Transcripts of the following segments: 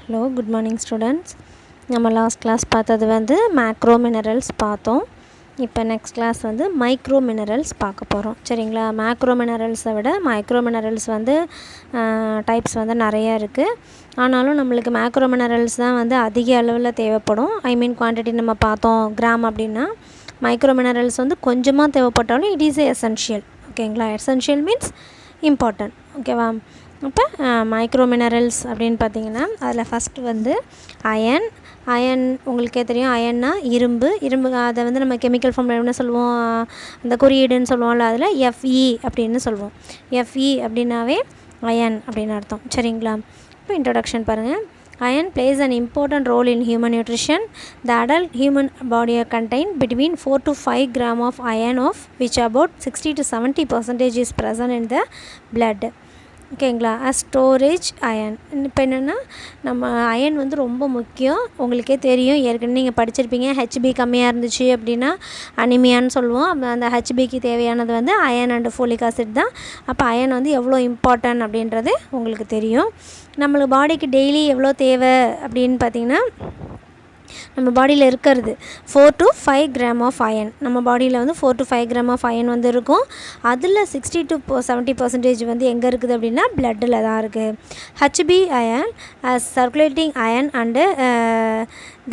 Hello, good morning students. நம்ம last class பார்த்தது வந்து மேக்ரோ மினரல்ஸ் பார்த்தோம். இப்போ நெக்ஸ்ட் கிளாஸ் வந்து மைக்ரோ மினரல்ஸ் பார்க்க போகிறோம். சரிங்களா? மேக்ரோ மினரல்ஸை விட மைக்ரோ மினரல்ஸ் வந்து டைப்ஸ் வந்து நிறையா இருக்குது. ஆனாலும் நம்மளுக்கு மேக்ரோ மினரல்ஸ் தான் வந்து அதிக அளவில் தேவைப்படும். குவான்டிட்டி நம்ம பார்த்தோம் கிராம் அப்படின்னா, மைக்ரோ மினரல்ஸ் வந்து கொஞ்சமாக தேவைப்பட்டாலும் இட் இஸ் எசென்ஷியல். ஓகேங்களா? Essential means important. ஓகேவா? இப்போ மைக்ரோ மினரல்ஸ் அப்படின்னு பார்த்தீங்கன்னா அதில் ஃபஸ்ட்டு வந்து அயன் உங்களுக்கே தெரியும். அயன்னா இரும்பு அதை வந்து நம்ம கெமிக்கல் ஃபார்மில் என்ன சொல்லுவோம், அந்த குறியீடுன்னு சொல்லுவோம்ல, அதில் எஃப்இ அப்படின்னு சொல்லுவோம். எஃப்இ அப்படின்னாவே அயன் அப்படின்னு அர்த்தம். சரிங்களா? இப்போ இன்ட்ரொடக்ஷன் பாருங்கள். Iron plays an important role in human nutrition. The adult human body contains between 4 to 5 gram of iron, of which about 60 to 70% is present in the blood. ஓகேங்களா? Storage iron. இப்போ என்னென்னா நம்ம iron வந்து ரொம்ப முக்கியம். உங்களுக்கே தெரியும், ஏற்கனவே நீங்கள் படிச்சிருப்பீங்க. ஹெச்பி கம்மியாக இருந்துச்சு அப்படின்னா அனிமியான்னு சொல்லுவோம். அந்த ஹெச்பிக்கு தேவையானது வந்து அயன் அண்டு ஃபோலிக் ஆசிட் தான். அப்போ அயன் வந்து எவ்வளோ இம்பார்ட்டன்ட் அப்படின்றது உங்களுக்கு தெரியும். நம்மளுக்கு பாடிக்கு டெய்லி எவ்வளோ தேவை அப்படின்னு பார்த்திங்கன்னா, நம்ம பாடியில் இருக்கிறது 4 to 5 கிராம் ஆஃப் அயன். நம்ம பாடியில் வந்து 4 to 5 கிராம் ஆஃப் அயன் வந்து இருக்கும். அதில் 60 to 70% வந்து எங்கே இருக்குது அப்படின்னா பிளட்டில் தான் இருக்குது. HB iron circulating iron and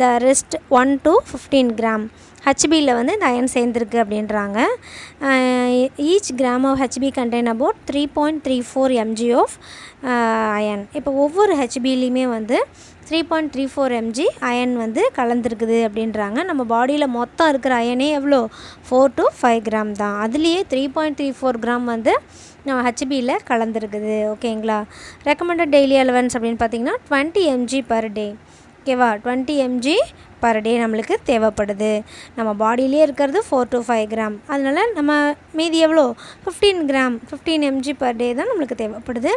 the rest 1 to 15 gram. ஹெச்பியில் வந்து இந்த அயன் சேர்ந்துருக்கு அப்படின்றாங்க. Each gram of HB contain about 3.34 mg of iron. இப்போ ஒவ்வொரு ஹெச்பிலையுமே வந்து 3.34 mg அயன் வந்து கலந்துருக்குது அப்படின்றாங்க. நம்ம பாடியில் மொத்தம் இருக்கிற அயனே எவ்வளோ, 4 to 5 கிராம் தான். அதுலேயே 3.34 கிராம் வந்து நம்ம ஹெச்பியில் கலந்துருக்குது. ஓகேங்களா? ரெக்கமெண்டட் டெய்லி அலவன்ஸ் அப்படின்னு பார்த்தீங்கன்னா 20 mg பர் டே. ஓகேவா? 20 mg பர் டே நம்மளுக்கு தேவைப்படுது. நம்ம பாடியிலே இருக்கிறது 4 to 5 கிராம். அதனால் நம்ம மீதி எவ்வளோ, 15 mg பர் டே தான் நம்மளுக்கு தேவைப்படுது.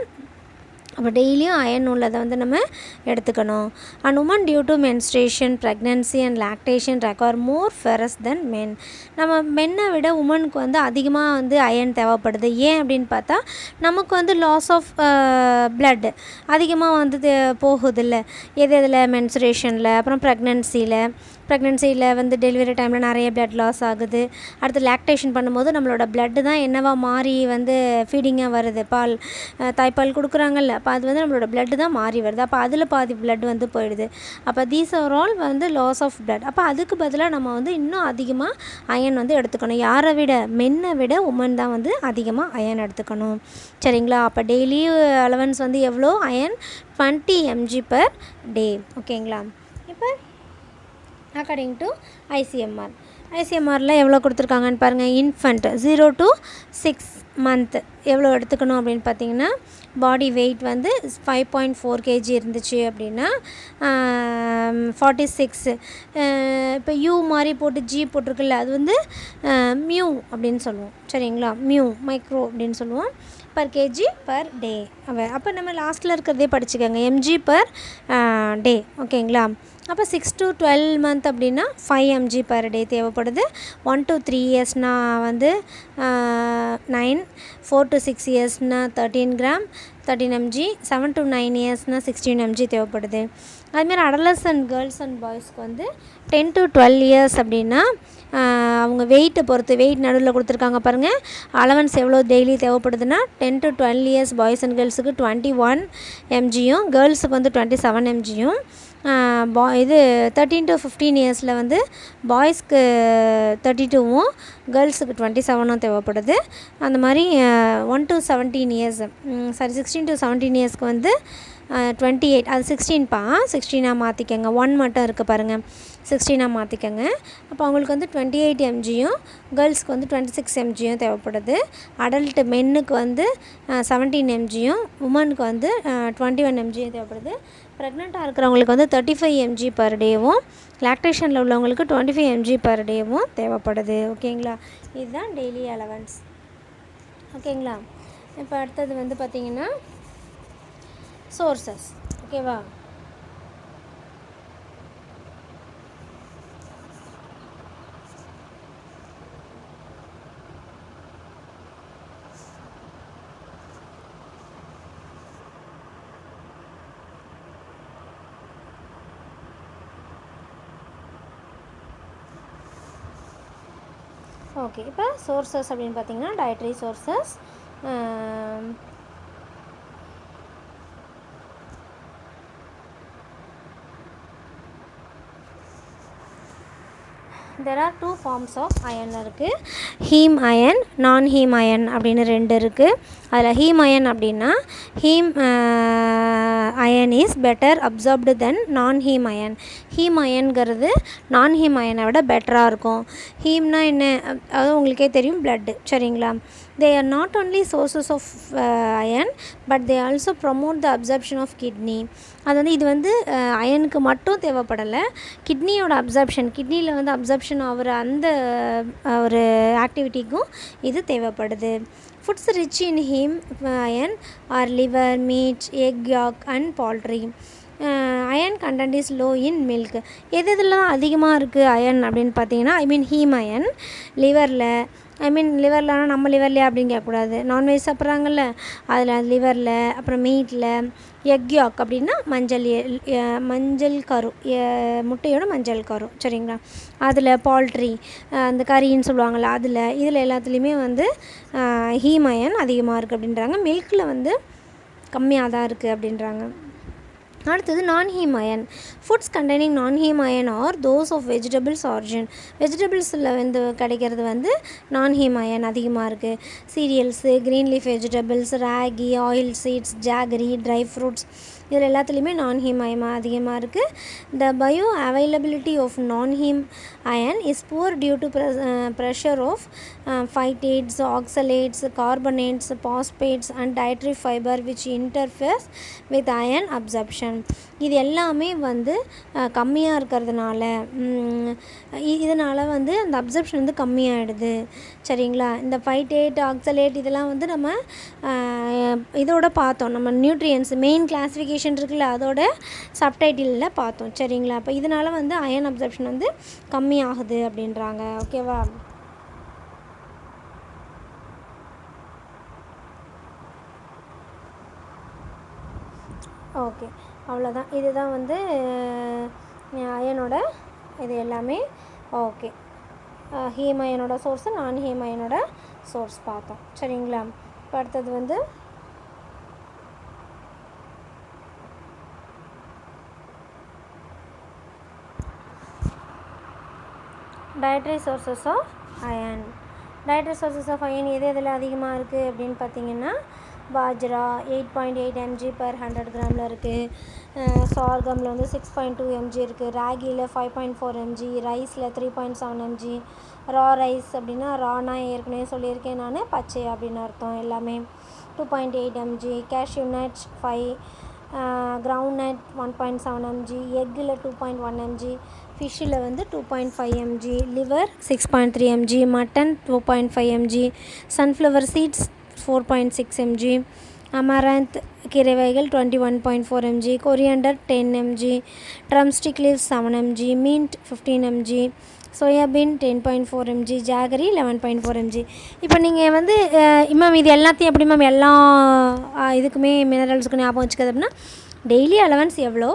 அப்போ டெய்லியும் அயன் உள்ளதை வந்து நம்ம எடுத்துக்கணும். And woman due to menstruation, pregnancy and lactation require more ferrous than men. நம்ம மென்னை விட உமனுக்கு வந்து அதிகமாக வந்து அயன் தேவைப்படுது. ஏன் அப்படின்னு பார்த்தா, நமக்கு வந்து லாஸ் ஆஃப் பிளட் அதிகமாக வந்து போகுதில்ல. எதில், மென்ஸ்ட்ரேஷனில், அப்புறம் ப்ரெக்னென்சியில் வந்து டெலிவரி டைமில் நிறைய பிளட் லாஸ் ஆகுது. அடுத்து லாக்டேஷன் பண்ணும்போது நம்மளோட பிளட்டு தான் என்னவா மாறி வந்து ஃபீடிங்காக வருது. தாய்ப்பால் கொடுக்குறாங்கல்ல, அப்போ அது வந்து நம்மளோட பிளட்டு தான் மாறி வருது. அப்போ அதில் பாதி பிளட் வந்து போயிடுது. அப்போ தீஸ் ஆர் ஆல் வந்து லாஸ் ஆஃப் பிளட். அப்போ அதுக்கு பதிலாக நம்ம வந்து இன்னும் அதிகமாக அயன் வந்து எடுத்துக்கணும். யாரை விட, மென்னை விட உமன் தான் வந்து அதிகமாக அயன் எடுத்துக்கணும். சரிங்களா? அப்போ டெய்லி அலவன்ஸ் வந்து எவ்வளோ, அயன் 20 mg பர் டே. ஓகேங்களா? இப்போ அக்கார்டிங் டு ஐசிஎம்ஆரில் எவ்வளோ கொடுத்துருக்காங்கன்னு பாருங்கள். இன்ஃபண்ட் 0 to 6 month எவ்வளோ எடுத்துக்கணும் அப்படின்னு பார்த்தீங்கன்னா, பாடி வெயிட் வந்து 5.4 kg இருந்துச்சு அப்படின்னா 46. இப்போ யூ மாதிரி போட்டு ஜி போட்டிருக்குல்ல, அது வந்து மியூ அப்படின்னு சொல்லுவோம். சரிங்களா? மியூ மைக்ரோ அப்படின்னு சொல்லுவோம். Per KG per day. அப்போ நம்ம லாஸ்ட்டில் இருக்கிறதே படிச்சுக்கோங்க, எம்ஜி பர் டே. ஓகேங்களா? அப்போ 6 to 12 month அப்படின்னா 5 mg பர் டே தேவைப்படுது. 1 to 3 yearsனால் வந்து 9, 4 to 6 yearsனால் 13 gram 13 mg, 7 to 9 yearsனால் 16 mg தேவைப்படுது. அதுமாதிரி அடலசன்ட் கேர்ள்ஸ் அண்ட் பாய்ஸ்க்கு வந்து 10 to 12 years அப்படின்னா அவங்க வெயிட்டை பொறுத்து, வெயிட் நடுவில் கொடுத்துருக்காங்க பாருங்கள். அலவன்ஸ் எவ்வளோ டெய்லி தேவைப்படுதுன்னா 10 to 12 years பாய்ஸ் அண்ட் கேர்ள்ஸுக்கு 21 mgயும், கேர்ள்ஸுக்கு வந்து 27 mgயும், இது 13 to 15 yearsல வந்து பாய்ஸ்க்கு 32வும் கேர்ள்ஸுக்கு 27ம் தேவைப்படுது. அந்த மாதிரி 1 to 17 years 16 to 17 yearsக்கு வந்து 28. அது 16 மாற்றிக்கங்க. 1 மட்டும் இருக்குது பாருங்கள், 16 மாற்றிக்கங்க. அப்போ அவங்களுக்கு வந்து 28 mgயும், கேர்ள்ஸ்க்கு வந்து 26 mgயும் தேவைப்படுது. அடல்ட் மென்னுக்கு வந்து 17 mgயும், உமனுக்கு வந்து 21 mgயும் தேவைப்படுது. ப்ரெக்னெண்ட்டாக இருக்கிறவங்களுக்கு வந்து 35 mg பர் டேவும், லாக்டேஷனில் உள்ளவங்களுக்கு 25 mg பர் டேவும் தேவைப்படுது. ஓகேங்களா? இதுதான் டெய்லி அலவன்ஸ். ஓகேங்களா? இப்போ அடுத்தது வந்து பார்த்திங்கன்னா சோர்சஸ். ஓகேவா? ஓகே, இப்போ சோர்சஸ் அப்படின்னு பார்த்தீங்கன்னா dietary sources. there are two forms of iron இருக்குது. Haem iron, non haem iron அப்படின்னு 2 இருக்குது. அதில் ஹீம் அயன் அப்படின்னா haem iron is better absorbed than non haem iron. Heme அயன்கிறது நான் ஹீம் அயனை விட பெட்டராக இருக்கும். ஹீம்னா என்ன, அது உங்களுக்கே தெரியும், பிளட்டு. சரிங்களா? they are not only sources of iron but they also promote the absorption of kidney. அது வந்து இது வந்து அயனுக்கு மட்டும் தேவைப்படலை, கிட்னியோட அப்சார்ப்ஷன், கிட்னியில் வந்து அப்சார்ப்ஷன் ஆகிற அந்த ஒரு ஆக்டிவிட்டிக்கும் இது தேவைப்படுது. Foods rich in haem iron are liver, meat, egg yolk and poultry. Iron content is low in milk. எதெல்லாம் அதிகமாக இருக்குது அயன் அப்படின்னு பார்த்தீங்கன்னா, ஹீம் அயன் லிவரில், லிவர்லனா நம்ம லிவர்லையா அப்படின்னு கேட்கக்கூடாது, நான்வெஜ் சாப்பிட்றாங்கல்ல அதில் லிவரில், அப்புறம் மீட்டில், எக் யாக் அப்படின்னா மஞ்சள் கரு, முட்டையோட மஞ்சள் கரு. சரிங்களா? அதில் பால்ட்ரி, அந்த கறின்னு சொல்லுவாங்கள்ல இதில் எல்லாத்துலேயுமே வந்து ஹீம் அயன் அதிகமாக இருக்குது அப்படின்றாங்க. மில்கில் வந்து கம்மியாக தான் இருக்குது அப்படின்றாங்க. அடுத்தது non haem iron. Foods containing non haem iron are those of vegetables origin. வெஜிடபிள்ஸில் வந்து கிடைக்கிறது வந்து நான் ஹீம் அயன் அதிகமாக இருக்குது. Cereals, green leaf vegetables, ragi, oil seeds, jaggery, dry fruits, இதில் எல்லாத்துலேயுமே நான் ஹீம் அயன் அதிகமாக இருக்குது. The bioavailability of non haem iron is poor due to pressure of phytates, oxalates, carbonates, phosphates and dietary fiber which interferes with iron absorption. இது எல்லாமே வந்து கம்மியாக இருக்கிறதுனால இதனால் வந்து அந்த அப்சர்ப்ஷன் வந்து கம்மியாகிடுது. சரிங்களா? இந்த ஃபைட்டேட், ஆக்சலேட் இதெல்லாம் வந்து நம்ம இதோட பார்த்தோம், நம்ம நியூட்ரியன்ஸ் மெயின் கிளாஸிஃபிகேஷன் இருக்குல்ல அதோட சப்டைட்டிலில் பார்த்தோம். சரிங்களா? அப்போ இதனால் வந்து அயன் அப்சர்ப்ஷன் வந்து கம்மியாகுது அப்படின்றாங்க. ஓகேவா? ஓகே, அவ்வளோதான். இதுதான் வந்து அயனோட இது எல்லாமே. ஓகே, ஹீம் அயனோட சோர்ஸு, நான் ஹீம் அயனோட சோர்ஸ் பார்த்தோம். சரிங்களா? இப்போ அடுத்தது வந்து dietary sources of iron. Dietary sources of iron எது எதில் அதிகமாக இருக்குது அப்படின்னு பார்த்தீங்கன்னா, பாஜ்ரா 8.8 mg per 100 கிராமில் இருக்குது. சார்கமில் வந்து 6.2 mg இருக்குது. ராகியில் 5.4 mg, ரைஸில் 3.7 mg. ரா ரைஸ் அப்படின்னா ரானா ஏற்கனவே சொல்லியிருக்கேன் நான், பச்சை அப்படின்னு அர்த்தம் எல்லாமே. 2.8 mg. Cashew nut 5, ground nut 1.7 mg, எக்கில் 2.1 mg, ஃபிஷ்ஷில் வந்து 2.5 mg, liver 6.3 mg, mutton 2.5 mg, sunflower seeds 4.6 mg, amaranth கீரை வகைகள் 21.4 mg, coriander 10 mg, drumstick leaves 7 mg, mint 15 mg, soybean 10.4 mg, jaggery 11.4 mg. இப்போ நீங்கள் வந்து மேம் இது எல்லாத்தையும் எப்படி மேம் எல்லா இதுக்குமே மினரல்ஸுக்கு ஞாபகம் வச்சுக்கிறது அப்படின்னா, டெய்லி அலவன்ஸ் எவ்வளோ,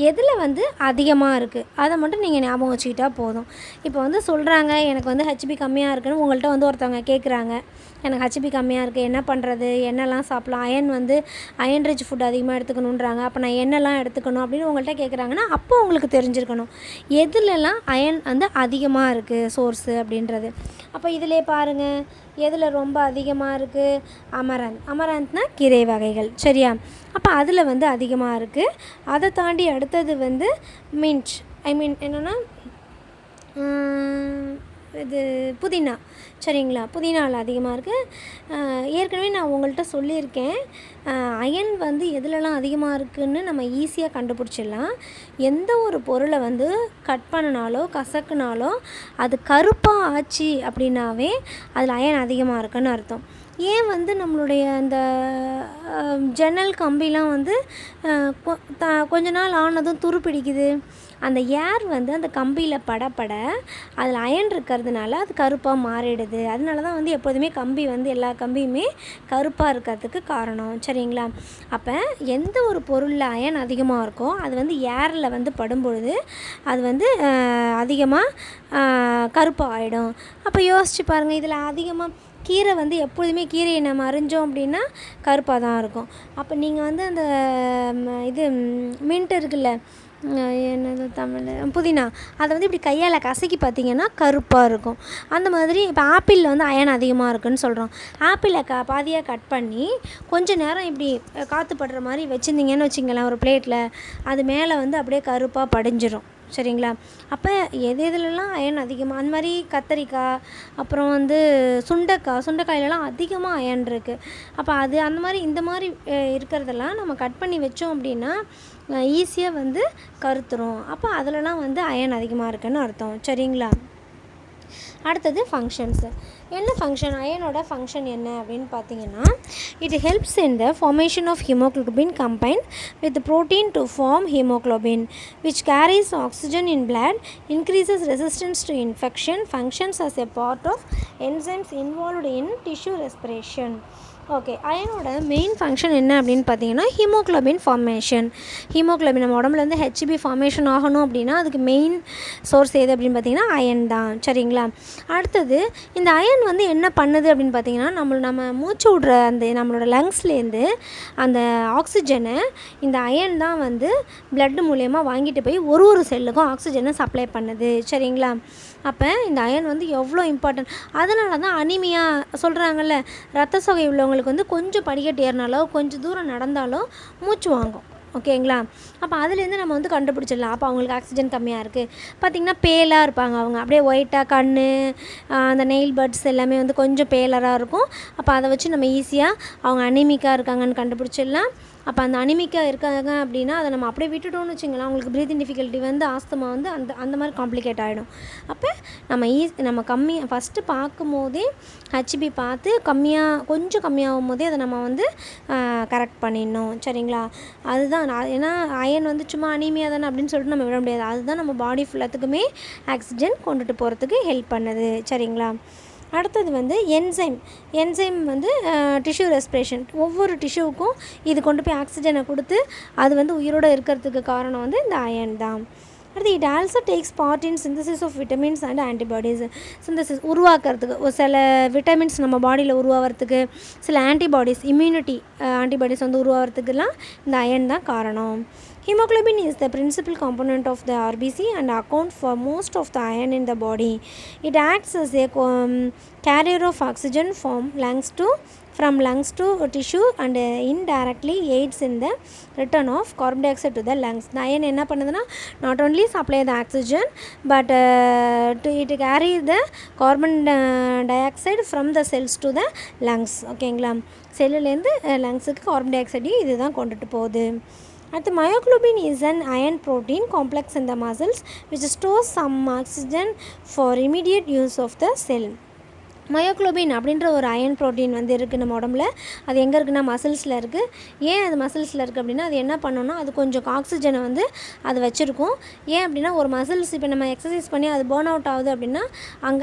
எதில் வந்து அதிகமாக இருக்குது அதை மட்டும் நீங்கள் ஞாபகம் வச்சுக்கிட்டா போதும். இப்போ வந்து சொல்கிறாங்க எனக்கு வந்து ஹெச்பி கம்மியாக இருக்குதுன்னு உங்கள்கிட்ட வந்து ஒருத்தவங்க கேட்குறாங்க, எனக்கு ஹெச்பி கம்மியாக இருக்குது, என்ன பண்ணுறது, என்னெல்லாம் சாப்பிட்லாம், அயன் ரிச் ஃபுட் அதிகமாக எடுத்துக்கணுன்றாங்க, அப்போ நான் என்னெல்லாம் எடுத்துக்கணும் அப்படின்னு உங்கள்கிட்ட கேட்குறாங்கன்னா, அப்போ உங்களுக்கு தெரிஞ்சிருக்கணும் எதுலலாம் அயன் வந்து அதிகமாக இருக்குது சோர்ஸு அப்படின்றது. அப்போ இதிலே பாருங்கள் எதில் ரொம்ப அதிகமாக இருக்குது, அமராந்த்னா கீரை வகைகள். சரியா? அப்போ அதில் வந்து அதிகமாக இருக்குது. அதை தாண்டி அடுத்தது வந்து மின்ட், என்னென்னா இது புதினா. சரிங்களா? புதினாவில் அதிகமாக இருக்குது. ஏற்கனவே நான் உங்கள்கிட்ட சொல்லியிருக்கேன், அயன் வந்து எதுலலாம் அதிகமாக இருக்குதுன்னு நம்ம ஈஸியாக கண்டுபிடிச்சிடலாம். எந்த ஒரு பொருளை வந்து கட் பண்ணினாலோ கசக்குனாலோ அது கருப்பாக ஆச்சு அப்படின்னாவே அதில் அயன் அதிகமாக இருக்குன்னு அர்த்தம். ஏன் வந்து நம்மளுடைய அந்த ஜன்னல் கம்பிலாம் வந்து கொஞ்ச நாள் ஆனதும் துரு பிடிக்குது? அந்த ஏர் வந்து அந்த கம்பியில் படப்பட அதில் அயன் இருக்கிறதுனால அது கருப்பாக மாறிடுது. அதனால தான் வந்து எப்போதுமே கம்பி வந்து எல்லா கம்பியுமே கருப்பாக இருக்கிறதுக்கு காரணம். சரிங்களா? அப்போ எந்த ஒரு பொருளில் அயன் அதிகமாக இருக்கோ அது வந்து ஏரில் வந்து படும்பொழுது அது வந்து அதிகமாக கருப்பாக ஆகிடும். அப்போ யோசிச்சு பாருங்கள், இதில் அதிகமாக கீரை வந்து எப்பொழுதுமே கீரையை நம்ம அரிஞ்சோம் அப்படின்னா கருப்பாக தான் இருக்கும். அப்போ நீங்கள் வந்து அந்த இது மின்ட் இருக்குல்ல, என்னது தமிழ், புதினா, அதை வந்து இப்படி கையால் கசக்கி பார்த்தீங்கன்னா கருப்பாக இருக்கும். அந்த மாதிரி இப்போ ஆப்பிளில் வந்து அயன் அதிகமாக இருக்குதுன்னு சொல்கிறோம். ஆப்பிளை பாதியாக கட் பண்ணி கொஞ்சம் நேரம் இப்படி காற்று படுற மாதிரி வச்சுருந்தீங்கன்னு வச்சுங்களேன் ஒரு பிளேட்டில், அது மேலே வந்து அப்படியே கருப்பாக படிஞ்சிடும். சரிங்களா? அப்போ எதுலலாம் அயன் அதிகமாக, அந்த மாதிரி கத்தரிக்காய், அப்புறம் வந்து சுண்டைக்காயிலலாம் அதிகமாக அயன் இருக்குது. அப்போ அது அந்த மாதிரி இந்த மாதிரி இருக்கிறதெல்லாம் நம்ம கட் பண்ணி வச்சோம் அப்படின்னா ஈஸியாக வந்து கருத்துரும். அப்போ அதிலலாம் வந்து அயன் அதிகமாக இருக்குதுன்னு அர்த்தம். சரிங்களா? அடுத்தது ஃபங்க்ஷன்ஸு. என்ன ஃபங்க்ஷன், அயனோட ஃபங்க்ஷன் என்ன அப்படின்னு பார்த்தீங்கன்னா, it helps in the formation of haemoglobin combine with protein to form haemoglobin which carries oxygen in blood, increases resistance to infection, functions as a part of enzymes involved in tissue respiration. Okay, அயனோட main function என்ன அப்படின்னு பார்த்தீங்கன்னா haemoglobin formation. Haemoglobin நம்ம உடம்புல வந்து HP formation ஆகணும் அப்படின்னா அதுக்கு மெயின் சோர்ஸ் எது அப்படின்னு பார்த்தீங்கன்னா அயன் தான். சரிங்களா? அடுத்தது இந்த அயன் வந்து என்ன பண்ணுது அப்படின்னு பார்த்தீங்கன்னா, நம்ம மூச்சு விடுற அந்த நம்மளோட லங்ஸ்லேருந்து அந்த ஆக்சிஜனை இந்த அயன் தான் வந்து பிளட் மூலயமா வாங்கிட்டு போய் ஒரு செல்லுக்கும் ஆக்சிஜனை சப்ளை பண்ணுது. சரிங்களா? அப்போ இந்த அயன் வந்து எவ்வளோ இம்பார்ட்டன்ட். அதனால தான் அனிமியா சொல்கிறாங்கல்ல, ரத்த சோகை உள்ளவங்களுக்கு வந்து கொஞ்சம் படிக்கட்டு ஏறினாலோ கொஞ்சம் தூரம் நடந்தாலோ மூச்சு வாங்கும். ஓகேங்களா? அப்போ அதுலேருந்து நம்ம வந்து கண்டுபிடிச்சிடலாம். அப்போ அவங்களுக்கு ஆக்சிஜன் கம்மியாக இருக்குது. பார்த்திங்கன்னா பேலாக இருப்பாங்க, அவங்க அப்படியே ஒயிட்டாக கண், அந்த நெயில் பட்ஸ் எல்லாமே வந்து கொஞ்சம் பேலராக இருக்கும். அப்போ அதை வச்சு நம்ம ஈஸியாக அவங்க அனிமிக்காக இருக்காங்கன்னு கண்டுபிடிச்சிடலாம். அப்போ அந்த அனிமிக்காக இருக்காங்க அப்படின்னா அதை நம்ம அப்படியே விட்டுட்டோம்னு வச்சுங்களேன், அவங்களுக்கு ப்ரீத்திங் டிஃபிகல்ட்டி வந்து ஆஸ்துமா வந்து அந்த மாதிரி காம்ப்ளிகேட் ஆகிடும். அப்போ நம்ம கம்மியாக ஃபஸ்ட்டு பார்க்கும் போதே ஹெச்பி பார்த்து கொஞ்சம் கம்மியாகும் போதே அதை நம்ம வந்து கரெக்ட் பண்ணிடணும். சரிங்களா? அதுதான் ஏன்னா அயன் வந்து சும்மா அனிமியா தானே அப்படின்னு சொல்லிட்டு நம்ம விட முடியாது. அதுதான் நம்ம பாடி ஃபுல்லாத்துக்குமே ஆக்சிஜன் கொண்டுட்டு போகிறதுக்கு ஹெல்ப் பண்ணுது. சரிங்களா? அடுத்தது வந்து என்சைம் வந்து டிஷ்யூ ரெஸ்பிரேஷன். ஒவ்வொரு டிஷ்யூவுக்கும் இது கொண்டு போய் ஆக்சிஜனை கொடுத்து அது வந்து உயிரோடு இருக்கிறதுக்கு காரணம் வந்து இந்த அயன் தான். அடுத்து it also takes part in synthesis of vitamins and antibodies. Synthesis உருவாக்குறதுக்கு சில விட்டமின்ஸ் நம்ம பாடியில் உருவாகிறதுக்கு, சில ஆன்டிபாடிஸ் இம்யூனிட்டி ஆன்டிபாடிஸ் வந்து உருவாகிறதுக்கெல்லாம் இந்த அயன் தான் காரணம். Hemoglobin is the principal component of the RBC and account for most of the iron in the body. It acts as a carrier of oxygen from lungs to tissue and indirectly aids in the return of carbon dioxide to the lungs. The iron என்ன பண்ணுதுன்னா not only supply the oxygen but it carry the carbon dioxide from the cells to the lungs. ஓகேங்களா? செல்லுலேருந்து லங்ஸுக்கு carbon di oxide இதுதான் கொண்டுட்டு போகுது. அடுத்து myoglobin is an iron protein complex in the muscles which stores some oxygen for immediate use of the cell. Myoglobin அப்படின்ற ஒரு iron protein வந்து இருக்குது நம்ம உடம்புல. அது எங்கே இருக்குன்னா மசில்ஸில் இருக்குது. ஏன் அது மசில்ஸில் இருக்குது அப்படின்னா அது என்ன பண்ணணும்னா அது கொஞ்சம் ஆக்சிஜனை வந்து அது வச்சுருக்கும். ஏன் அப்படின்னா ஒரு மசில்ஸ் இப்போ நம்ம எக்ஸசைஸ் பண்ணி அது பர்ன் அவுட் ஆகுது அப்படின்னா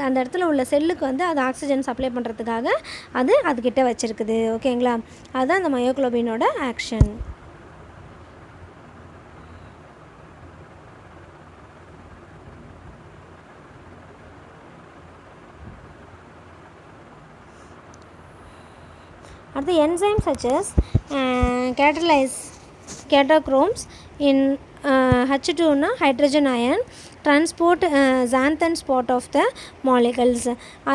அந்த இடத்துல உள்ள செல்லுக்கு வந்து அது ஆக்சிஜன் சப்ளை பண்ணுறதுக்காக அதுக்கிட்ட வச்சுருக்குது. ஓகேங்களா? அதுதான் அந்த மயோக்ளோபினோட action. Are the enzymes such as catalyze catachombs in H2 na hydrogen ion transport xanthine part of the molecules.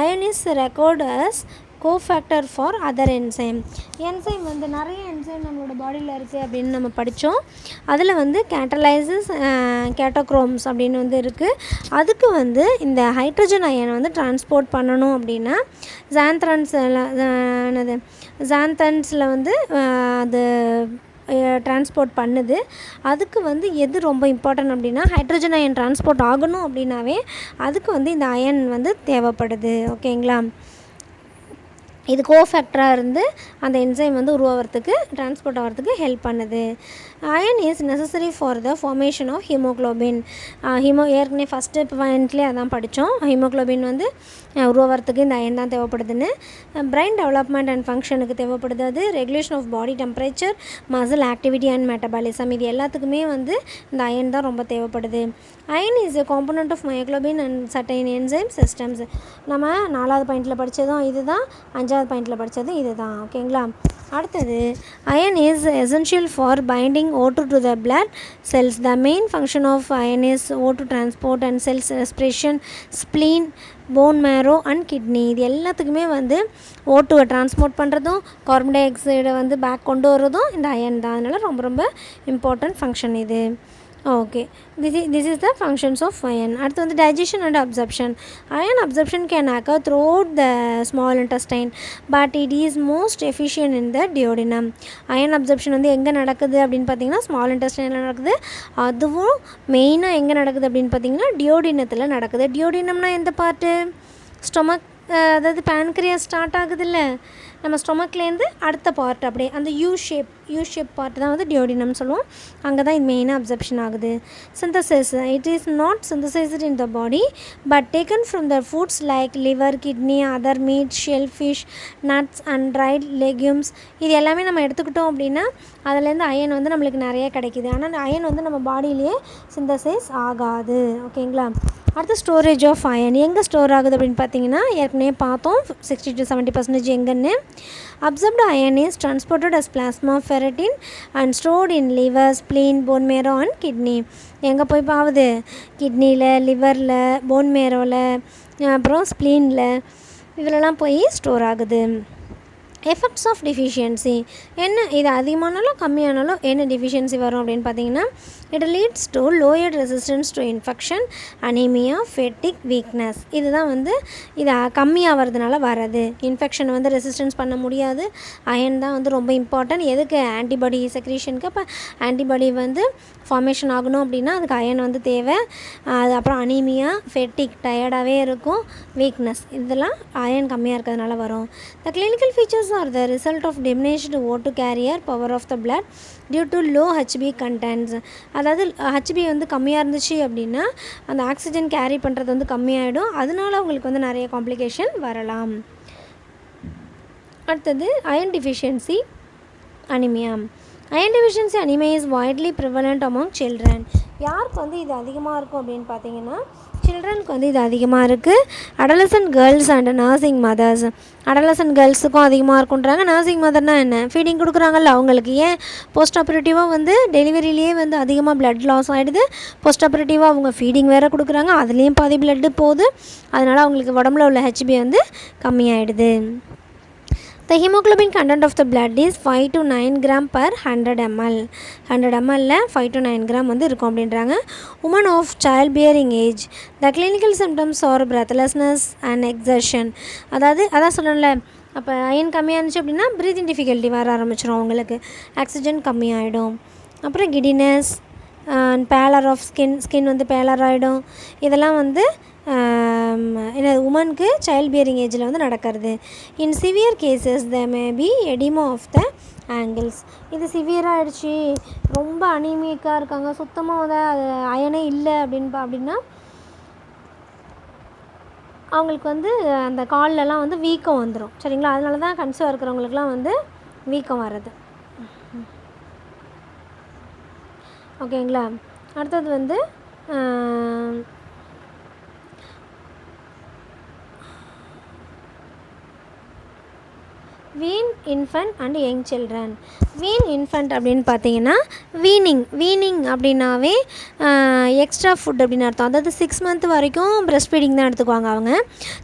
Ion is recorded as cofactor for other enzyme வந்து நிறைய என்சைம் நம்மளோட பாடியில் இருக்குது அப்படின்னு நம்ம படித்தோம். அதில் வந்து கேட்டலைசஸ் கேட்டோக்ரோம்ஸ் அப்படின்னு வந்து இருக்குது. அதுக்கு வந்து இந்த ஹைட்ரஜன் அயனை வந்து டிரான்ஸ்போர்ட் பண்ணணும் அப்படின்னா ஜாந்தன்ஸில் வந்து அது டிரான்ஸ்போர்ட் பண்ணுது. அதுக்கு வந்து எது ரொம்ப இம்பார்ட்டன்ட் அப்படின்னா ஹைட்ரஜன் அயன் டிரான்ஸ்போர்ட் ஆகணும் அப்படின்னாவே அதுக்கு வந்து இந்த அயன் வந்து தேவைப்படுது. ஓகேங்களா? இது கோஃபேக்டராக இருந்து அந்த என்சைம் வந்து உருவாகிறதுக்கு டிரான்ஸ்போர்ட் ஆகிறதுக்கு ஹெல்ப் பண்ணுது. Iron is necessary for the formation of haemoglobin. ஏற்கனவே ஃபஸ்ட்டு பாயிண்ட்லேயே அதான் படித்தோம். ஹீமோக்ளோபின் வந்து உருவாகிறதுக்கு இந்த அயன் தான் தேவைப்படுதுன்னு. பிரெயின் டெவலப்மெண்ட் அண்ட் ஃபங்க்ஷனுக்கு தேவைப்படுது. அது regulation of body temperature, muscle activity and metabolism, இது எல்லாத்துக்குமே வந்து இந்த அயன் தான் ரொம்ப தேவைப்படுது. Iron is a component of myoglobin and certain enzyme systems. நம்ம 4வது பாயிண்டில் படித்ததும் இது தான், 5வது பாயிண்டில் படித்ததும் இது தான். ஓகேங்களா? அடுத்தது, iron is essential for binding O2 to the blood cells. The main function of iron is O2 transport and cells respiration, spleen, bone marrow and kidney, இது எல்லாத்துக்குமே வந்து O2 டிரான்ஸ்போர்ட் பண்ணுறதும் கார்பன் டை ஆக்சைடை வந்து பேக் கொண்டு வரதும் இந்த iron தான். அதனால் ரொம்ப ரொம்ப இம்பார்ட்டண்ட் ஃபங்க்ஷன் இது. Okay, this is the functions of iron. அடுத்து வந்து digestion and absorption. Iron absorption can occur throughout the small intestine, but it is most efficient in the duodenum. Iron absorption வந்து எங்கே நடக்குது அப்படின்னு பார்த்தீங்கன்னா ஸ்மால் இன்டெஸ்டைனில் நடக்குது. அதுவும் மெயினாக எங்கே நடக்குது அப்படின்னு பார்த்தீங்கன்னா டியோடினத்தில் நடக்குது. டியோடினம்னா எந்த பார்ட்டு? ஸ்டொமக், அதாவது பேன்க்ரியாஸ் ஸ்டார்ட் ஆகுதுல்ல, நம்ம ஸ்டொமக்லேருந்து அடுத்த பார்ட் அப்படியே அந்த யூ ஷேப் பார்ட் தான் வந்து டியோடினம் சொல்லுவோம். அங்கே தான் இது மெயினாக அப்சர்ப்ஷன் ஆகுது. Synthesis, it is not synthesized in the body but taken from the foods like liver, kidney, other meat, shell fish, nuts and dried legumes, இது எல்லாமே நம்ம எடுத்துக்கிட்டோம் அப்படின்னா அதுலேருந்து அயன் வந்து நம்மளுக்கு நிறைய கிடைக்கிது. ஆனால் அயன் வந்து நம்ம பாடியிலேயே சிந்தசைஸ் ஆகாது. ஓகேங்களா? அடுத்து ஸ்டோரேஜ் ஆஃப் அயன் எங்கே ஸ்டோர் ஆகுது அப்படின்னு பார்த்தீங்கன்னா ஏற்கனவே பார்த்தோம் 60 to 70% எங்கன்னு. Absorbed iron is transported as plasma ferritin and stored in liver, spleen, bone marrow and kidney. எங்கே போய் பாவுது? கிட்னியில், லிவரில், போன் மேரோவில், அப்புறம் ஸ்ப்ளீனில், இதிலலாம் போய் ஸ்டோர் ஆகுது. எஃபெக்ட்ஸ் ஆஃப் டிஃபிஷியன்சி என்ன? இது அதிகமானாலும் கம்மியானாலும் என்ன டிஃபிஷியன்சி வரும் அப்படின்னு பார்த்தீங்கன்னா it leads to lower resistance to infection, anaemia, fatigue, weakness. இதுதான் வந்து இது கம்மியாகிறதுனால வர்றது. இன்ஃபெக்ஷன் வந்து ரெசிஸ்டன்ஸ் பண்ண முடியாது. அயன் தான் வந்து ரொம்ப இம்பார்ட்டன்ட். எதுக்கு? ஆன்டிபாடி செக்ரீஷனுக்கு. அப்போ ஆன்டிபாடி வந்து ஃபார்மேஷன் ஆகணும் அப்படின்னா அதுக்கு அயன் வந்து தேவை. அது அப்புறம் அனீமியா, ஃபெட்டிக், டயர்டாகவே இருக்கும், வீக்னஸ், இதெல்லாம் அயன் கம்மியாக இருக்கிறதுனால வரும். த clinical features are the result of diminished O2 carrier power of the blood due to low HB contents. அதாவது HB வந்து கம்மியாக இருந்துச்சு அப்படின்னா அந்த ஆக்சிஜன் கேரி பண்ணுறது வந்து கம்மியாகிடும். அதனால உங்களுக்கு வந்து நிறைய காம்ப்ளிகேஷன் வரலாம். அடுத்தது iron deficiency, anaemia. Iron deficiency anaemia is widely prevalent among children. யாருக்கு வந்து இது அதிகமாக இருக்கும் அப்படின்னு பார்த்தீங்கன்னா சில்ட்ரனுக்கு வந்து இது அதிகமாக இருக்குது. Adolescent girls and nursing mothers. Adolescent கேர்ள்ஸுக்கும் அதிகமாக இருக்குன்றாங்க. நர்சிங் மதர்னால் என்ன? ஃபீடிங் கொடுக்குறாங்கல்ல அவங்களுக்கு. ஏன் போஸ்ட் ஆப்ரேட்டிவாக வந்து டெலிவரியிலேயே வந்து அதிகமாக பிளட் லாஸ் ஆகிடுது. போஸ்ட் ஆப்ரேட்டிவாக அவங்க ஃபீடிங் வேறு கொடுக்குறாங்க, அதுலேயும் பாதி பிளட்டு போகுது. அதனால் அவங்களுக்கு உடம்புல உள்ள ஹெச்பி வந்து கம்மியாயிடுது. The hemoglobin content of the blood is 5 to 9 gram per 100 ml. 100 ml 5 to 9 gram வந்து இருக்கும் அப்படின்றாங்க. Women of childbearing age. The clinical symptoms are breathlessness and exertion. அதான் சொல்லணும்ல, அப்போ அயன் கம்மியாக இருந்துச்சு அப்படின்னா ப்ரீத்திங் டிஃபிகல்ட்டி வர ஆரம்பிச்சிடும் அவங்களுக்கு. ஆக்சிஜன் கம்மியாகிடும். அப்புறம் கிடினஸ், பேலர் ஆஃப் ஸ்கின் வந்து பேலர் ஆகிடும். இதெல்லாம் வந்து என்ன உமனுக்கு சைல்ட் பியரிங் ஏஜில் வந்து நடக்கிறது. In severe cases the may be oedema of the ankles. இது சிவியராக ஆகிடுச்சி, ரொம்ப அனீமிக்காக இருக்காங்க, சுத்தமாக வந்து அது அயனே இல்லை அப்படின்னா அவங்களுக்கு வந்து அந்த கால்லலாம் வந்து வீக்கம் வந்துடும். சரிங்களா? அதனால தான் கன்சீவாக இருக்கிறவங்களுக்குலாம் வந்து வீக்கம் வர்றது. ஓகேங்களா? அடுத்தது வந்து wean infant and young children. Wean infant அப்படின்னு பார்த்தீங்கன்னா வீனிங் அப்படின்னாவே எக்ஸ்ட்ரா ஃபுட் அப்படின்னு அர்த்தம். அதாவது 6 month வரைக்கும் ப்ரெஸ்ட் ஃபீடிங் தான் எடுத்துக்குவாங்க அவங்க.